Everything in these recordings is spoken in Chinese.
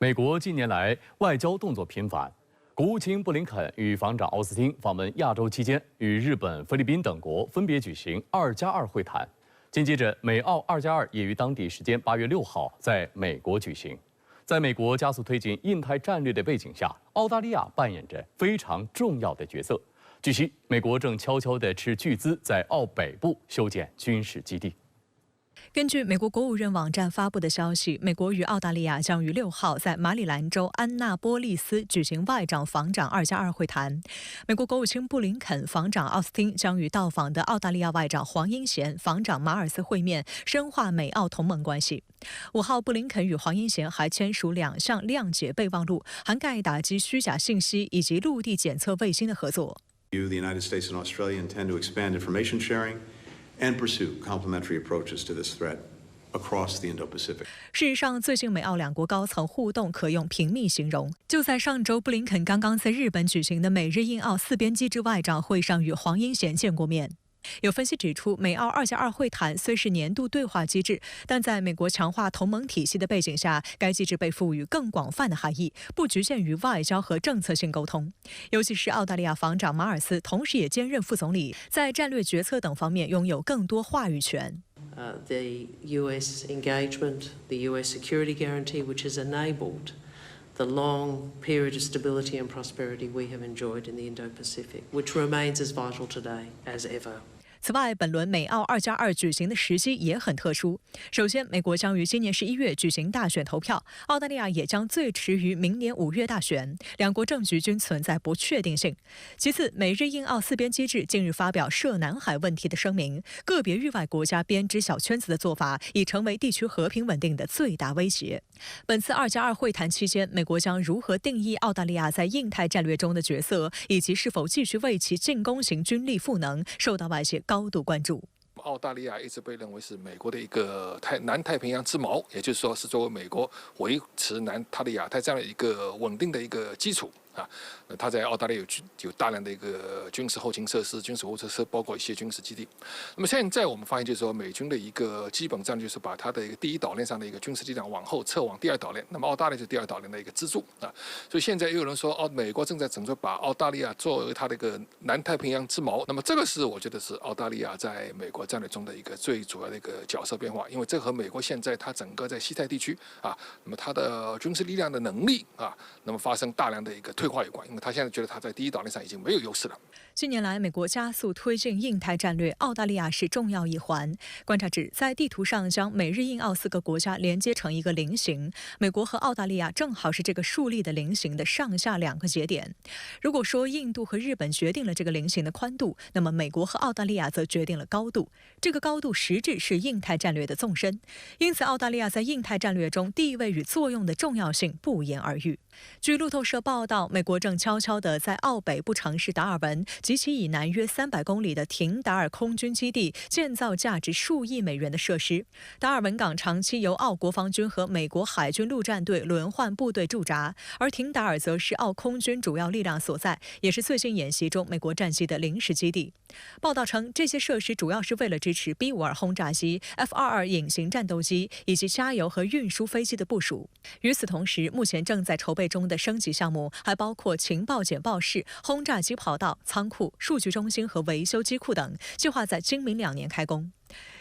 美国近年来外交动作频繁，国务卿布林肯与防长奥斯汀访问亚洲期间，与日本、菲律宾等国分别举行2+2会谈。紧接着，美澳2+2也于当地时间8月6号在美国举行。在美国加速推进印太战略的背景下，澳大利亚扮演着非常重要的角色。据悉，美国正悄悄地斥巨资在澳北部修建军事基地。根据美国国务院网站发布的消息，美国与澳大利亚将于6号在马里兰州安纳波利斯举行外长防长2+2会谈。美国国务卿布林肯、防长奥斯汀将与到访的澳大利亚外长黄英贤、防长马尔斯会面，深化美澳同盟关系。5号，布林肯与黄英贤还签署2项谅解备忘录，涵盖打击虚假信息以及陆地检测卫星的合作。The United States and Australia intend to expand information sharing and pursue complementary approaches to this threat across the Indo-Pacific. 事实上，最近美澳两国高层互动可用频密形容。就在上周，布林肯刚刚在日本举行的美日印澳4边机制外长会上与黄英贤见过面。有分析指出，美澳2+2会谈虽是年度对话机制，但在美国强化同盟体系的背景下，该机制被赋予更广泛的含义，不局限于外交和政策性沟通。尤其是澳大利亚防长马尔斯，同时也兼任副总理，在战略决策等方面拥有更多话语权。The U.S. engagement, the U.S. security guarantee, which has enabled the long period of stability and prosperity we have enjoyed in the Indo-Pacific, which remains as vital today as ever. 此外，本轮美澳2+2举行的时机也很特殊。首先，美国将于今年11月举行大选投票，澳大利亚也将最迟于明年5月大选，两国政局均存在不确定性。其次，美日印澳4边机制近日发表涉南海问题的声明，个别域外国家编织小圈子的做法已成为地区和平稳定的最大威胁。本次2+2会谈期间，美国将如何定义澳大利亚在印太战略中的角色，以及是否继续为其进攻型军力赋能，受到外界高度关注。澳大利亚一直被认为是美国的一个南太平洋之锚，也就是说是作为美国维持它的亚太这样的一个稳定的一个基础。它在澳大利亚有大量的一个军事后勤设施、军事设施，包括一些军事基地。那么现在我们发现，就是说美军的一个基本战略就是把它的一个第一岛链上的一个军事力量往后撤往第二岛链，那么澳大利亚就是第二岛链的一个支柱啊。所以现在又有人说，美国正在准备把澳大利亚作为它的一个南太平洋之锚。那么这个是我觉得是澳大利亚在美国战略中的一个最主要的一个角色变化，因为这和美国现在它整个在西太地区那么它的军事力量的能力那么发生大量的一个退化有关，因为他现在觉得他在第一岛链上已经没有优势了。近年来，美国加速推进印太战略，澳大利亚是重要一环。观察指，在地图上将美日印澳4个国家连接成一个菱形，美国和澳大利亚正好是这个竖立的菱形的上下2个节点。如果说印度和日本决定了这个菱形的宽度，那么美国和澳大利亚则决定了高度。这个高度实质是印太战略的纵深，因此澳大利亚在印太战略中地位与作用的重要性不言而喻。据路透社报道，美国正悄悄地在澳北部城市达尔文及其以南约300公里的廷达尔空军基地建造价值数亿美元的设施。达尔文港长期由澳国防军和美国海军陆战队轮换部队驻扎，而廷达尔则是澳空军主要力量所在，也是最近演习中美国战机的临时基地。报道称，这些设施主要是为了支持 B-52轰炸机、F-22隐形战斗机以及加油和运输飞机的部署。与此同时，目前正在筹备中的升级项目还包括情报简报室、轰炸机跑道、仓库、数据中心和维修机库等，计划在今明2年开工。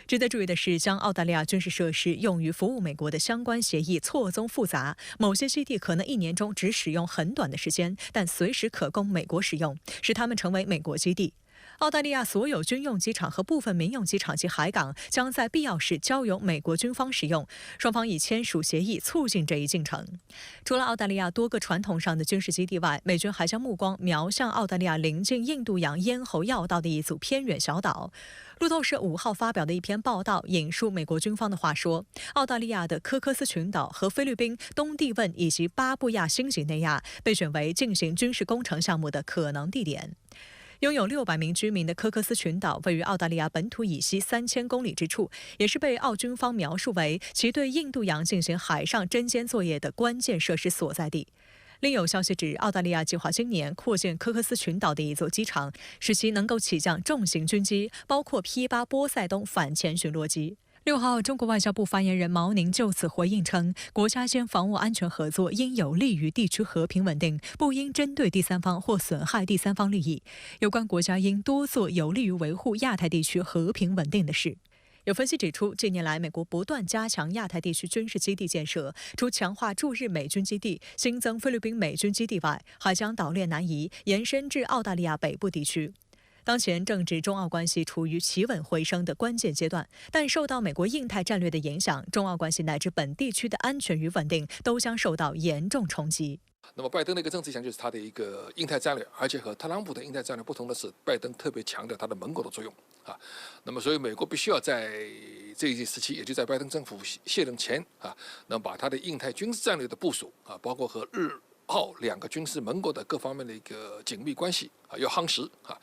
值得注意的是，将澳大利亚军事设施用于服务美国的相关协议错综复杂，某些基地可能1年中只使用很短的时间，但随时可供美国使用，使它们成为美国基地。澳大利亚所有军用机场和部分民用机场及海港将在必要时交由美国军方使用，双方已签署协议促进这一进程。除了澳大利亚多个传统上的军事基地外，美军还将目光瞄向澳大利亚临近印度洋咽喉要道的一组偏远小岛。路透社5号发表的一篇报道引述美国军方的话说，澳大利亚的科科斯群岛和菲律宾、东帝汶以及巴布亚新几内亚被选为进行军事工程项目的可能地点。拥有600名居民的科克斯群岛位于澳大利亚本土以西3000公里之处，也是被澳军方描述为其对印度洋进行海上侦监作业的关键设施所在地。另有消息指，澳大利亚计划今年扩建科克斯群岛的一座机场，使其能够起降重型军机，包括 P-8波塞冬反潜巡逻机。6号，中国外交部发言人毛宁就此回应称，国家间防务安全合作应有利于地区和平稳定，不应针对第三方或损害第三方利益。有关国家应多做有利于维护亚太地区和平稳定的事。有分析指出，近年来美国不断加强亚太地区军事基地建设，除强化驻日美军基地、新增菲律宾美军基地外，还将岛链南移，延伸至澳大利亚北部地区。当前正值中澳关系处于企稳回升的关键阶段，但受到美国印太战略的影响，中澳关系乃至本地区的安全与稳定都将受到严重冲击。那么拜登的一个政治意向就是他的一个印太战略，而且和特朗普的印太战略不同的是，拜登特别强调他的盟国的作用啊。那么所以美国必须要在这一时期，也就在拜登政府卸任前啊，能把他的印太军事战略的部署啊，包括和日澳两个军事盟国的各方面的一个紧密关系啊，要夯实啊。